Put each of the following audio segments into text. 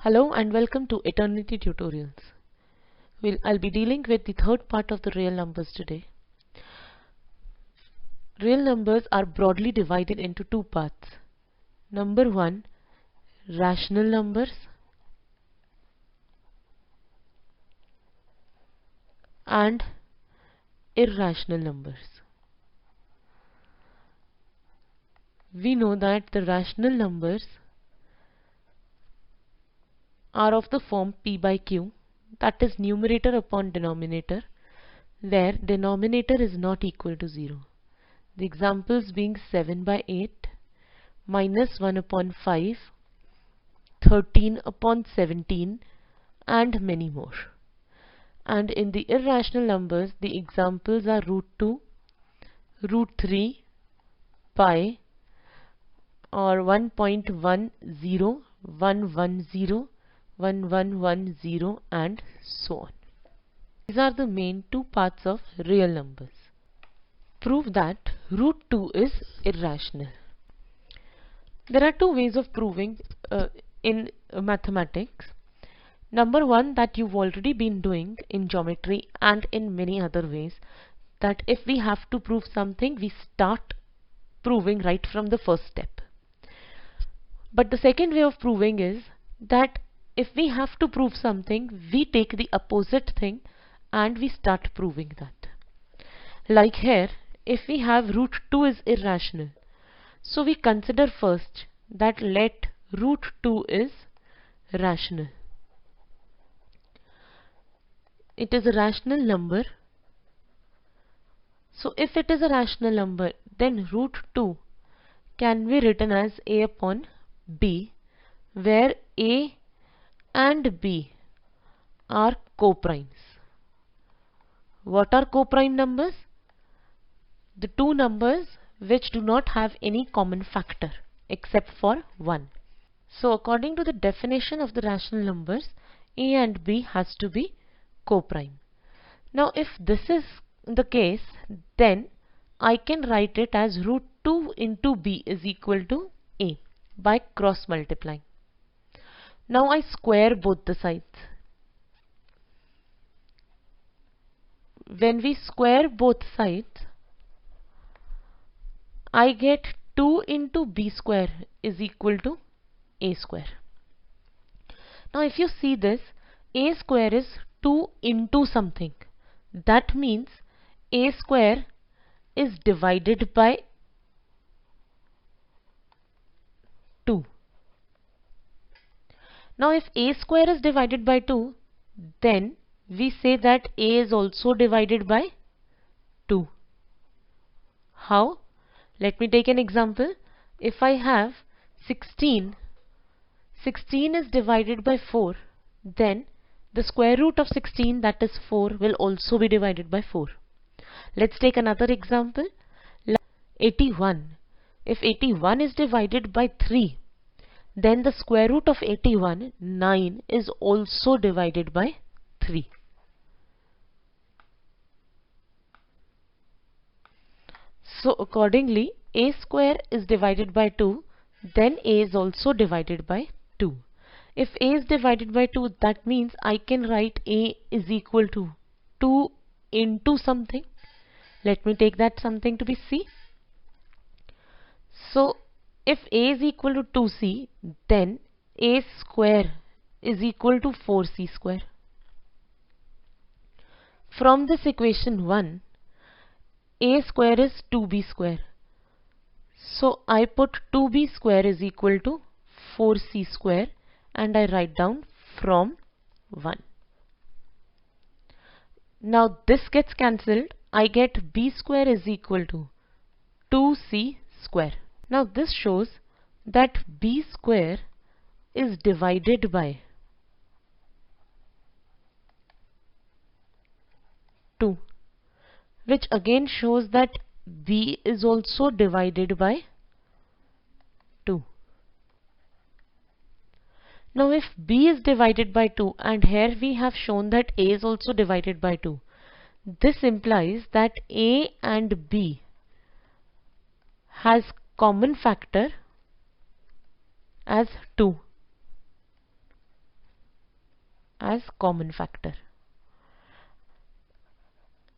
Hello and welcome to Eternity Tutorials. I'll be dealing with the third part of the real numbers today. Real numbers are broadly divided into two parts. Number one, rational numbers, and irrational numbers. We know that the rational numbers are of the form p by q, that is numerator upon denominator, where denominator is not equal to 0. The examples being 7 by 8, minus 1 upon 5, 13 upon 17, and many more. And in the irrational numbers, the examples are root 2, root 3, pi, or 1.10, 110, 1110, and so on. These are the main two parts of real numbers. Prove that root 2 is irrational. There are two ways of proving in mathematics. Number one, that you've already been doing in geometry and in many other ways, that if we have to prove something, we start proving right from the first step. But the second way of proving is that if we have to prove something, we take the opposite thing and we start proving that. Like here, if we have root 2 is irrational, so we consider first that let root 2 is rational. It is a rational number. So if it is a rational number, then root 2 can be written as a upon b, where a and b are coprimes. What are coprime numbers? The two numbers which do not have any common factor except for 1. So according to the definition of the rational numbers, a and b has to be coprime. Now if this is the case, then I can write it as root 2 into b is equal to a by cross multiplying. Now I square both the sides. When we square both sides, I get 2 into b square is equal to a square. Now if you see this, a square is 2 into something. That means a square is divided by 2. Now if a square is divided by 2, then we say that a is also divided by 2. How? Let me take an example. If I have 16 is divided by 4, then the square root of 16, that is 4, will also be divided by 4. Let's take another example. 81. If 81 is divided by 3, then the square root of 81, 9, is also divided by 3. So accordingly, a square is divided by 2, then a is also divided by 2. If a is divided by 2, that means I can write a is equal to 2 into something. Let me take that something to be c. So if a is equal to 2c, then a square is equal to 4c square. From this equation 1, a square is 2b square. So I put 2b square is equal to 4c square and I write down from 1. Now this gets cancelled. I get b square is equal to 2c square. Now this shows that b square is divided by 2, which again shows that b is also divided by 2. Now if b is divided by 2, and here we have shown that a is also divided by 2, this implies that a and b has common factor as 2. as common factor.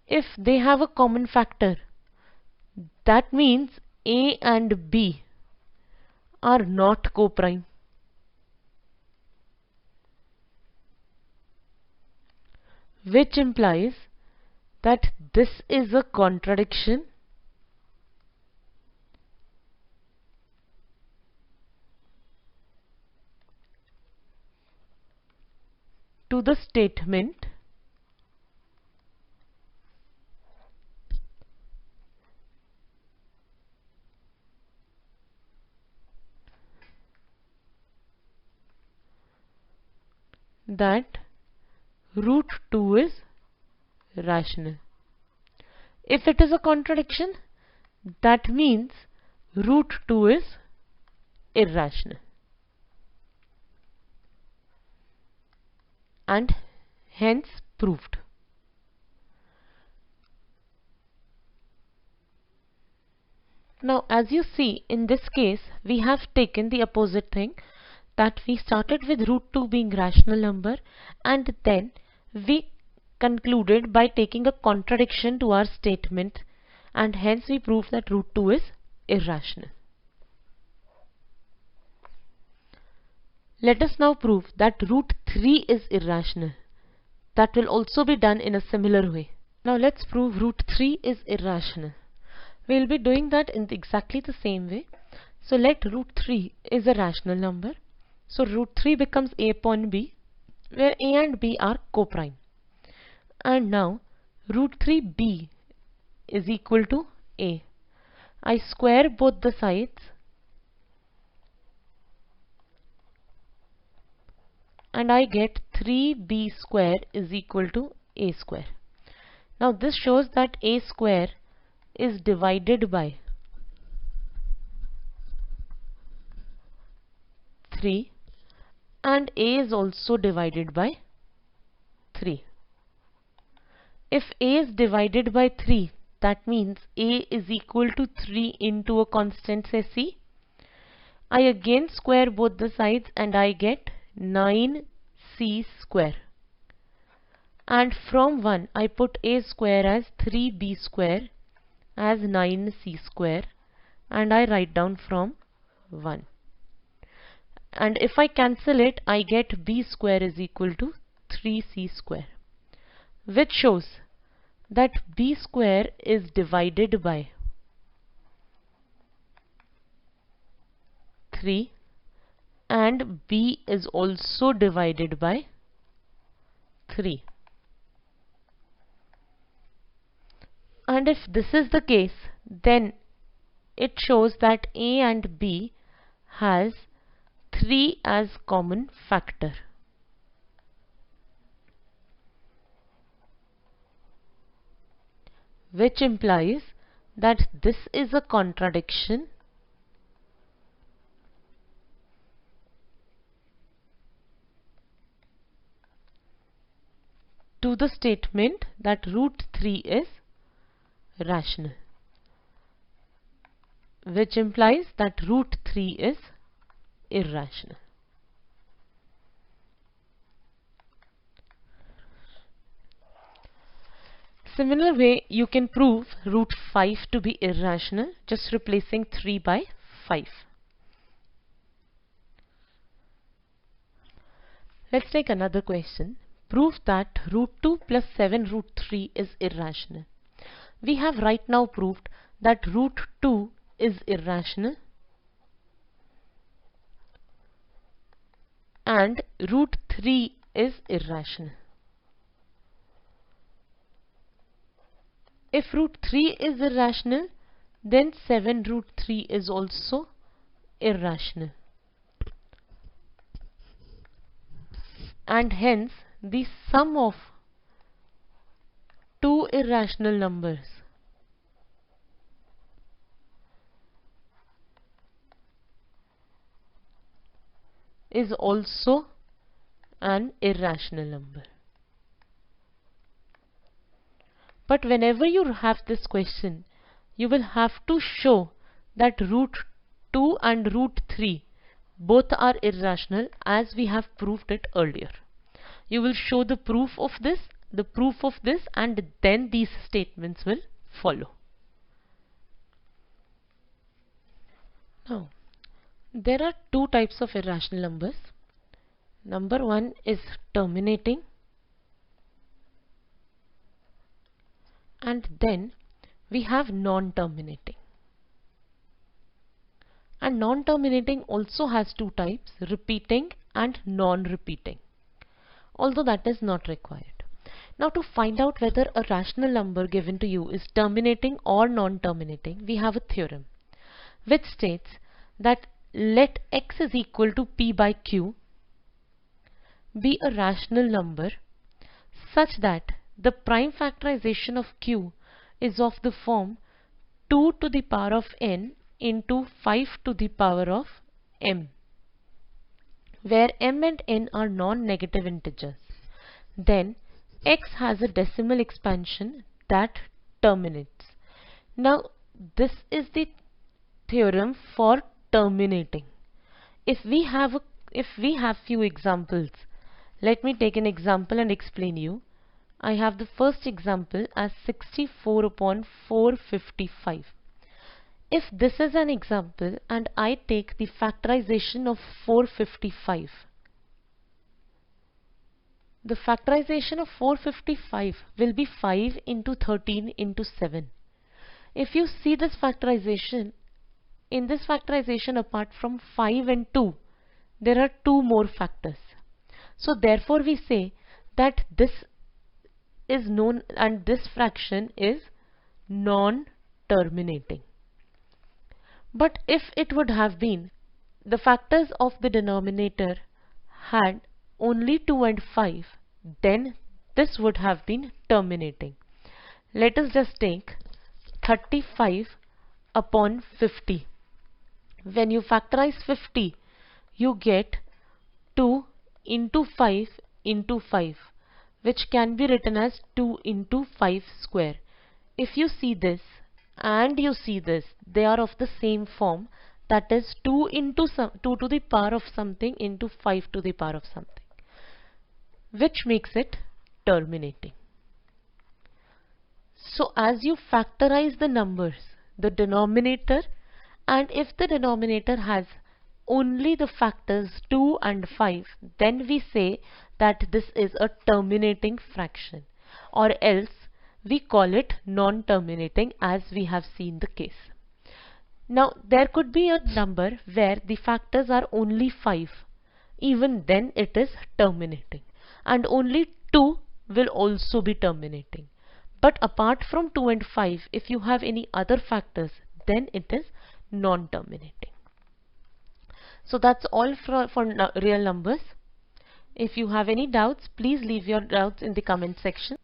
If they have a common factor, that means A and B are not coprime. Which implies that this is a contradiction to the statement that root 2 is rational. If it is a contradiction, that means root 2 is irrational. And hence proved. Now, as you see, in this case, we have taken the opposite thing, that we started with root 2 being rational number, and then we concluded by taking a contradiction to our statement, and hence we proved that root 2 is irrational. Let us now prove that root 3 is irrational. That will also be done in a similar way. Now let's prove root 3 is irrational. We will be doing that in exactly the same way. So let root 3 is a rational number. So root 3 becomes A upon B, where A and B are coprime. And now root 3B is equal to A. I square both the sides and I get 3B square is equal to A square. Now this shows that A square is divided by 3 and A is also divided by 3. If A is divided by 3, that means A is equal to 3 into a constant, say C. I again square both the sides and I get 9C square. And from 1 I put A square as 3B square as 9C square, and I write down from 1. And if I cancel it, I get B square is equal to 3C square, which shows that B square is divided by 3 and B is also divided by 3. And if this is the case, then it shows that A and B has 3 as common factor. Which implies that this is a contradiction to the statement that root 3 is rational, which implies that root 3 is irrational. Similar way, you can prove root 5 to be irrational, just replacing 3 by 5. Let's take another question. Prove that root 2 plus 7 root 3 is irrational. We have right now proved that root 2 is irrational and root 3 is irrational. If root 3 is irrational, then 7 root 3 is also irrational. And hence the sum of two irrational numbers is also an irrational number. But whenever you have this question, you will have to show that root 2 and root 3 both are irrational, as we have proved it earlier. You will show the proof of this, and then these statements will follow. Now, there are two types of irrational numbers. Number one is terminating, and then we have non-terminating. And non-terminating also has two types, repeating and non-repeating, although that is not required. Now, to find out whether a rational number given to you is terminating or non-terminating, we have a theorem which states that let x is equal to p by q be a rational number such that the prime factorization of q is of the form 2 to the power of n into 5 to the power of m, where m and n are non-negative integers. Then x has a decimal expansion that terminates. Now, this is the theorem for terminating. If we have few examples, let me take an example and explain you. I have the first example as 64 upon 455. If this is an example and I take the factorization of 455, the factorization of 455 will be 5 into 13 into 7. If you see this factorization, in this factorization apart from 5 and 2, there are two more factors. So therefore we say that this is known and this fraction is non-terminating. But if it would have been the factors of the denominator had only 2 and 5, then this would have been terminating. Let us just take 35 upon 50. When you factorize 50, you get 2 into 5 into 5, which can be written as 2 into 5 square. If you see this and you see this, they are of the same form, that is 2 to the power of something into 5 to the power of something, which makes it terminating. So as you factorize the numbers, the denominator, and if the denominator has only the factors 2 and 5, then we say that this is a terminating fraction, or else we call it non-terminating, as we have seen the case. Now, there could be a number where the factors are only 5. Even then it is terminating, and only 2 will also be terminating. But apart from 2 and 5, if you have any other factors, then it is non-terminating. So that's all for real numbers. If you have any doubts, please leave your doubts in the comment section.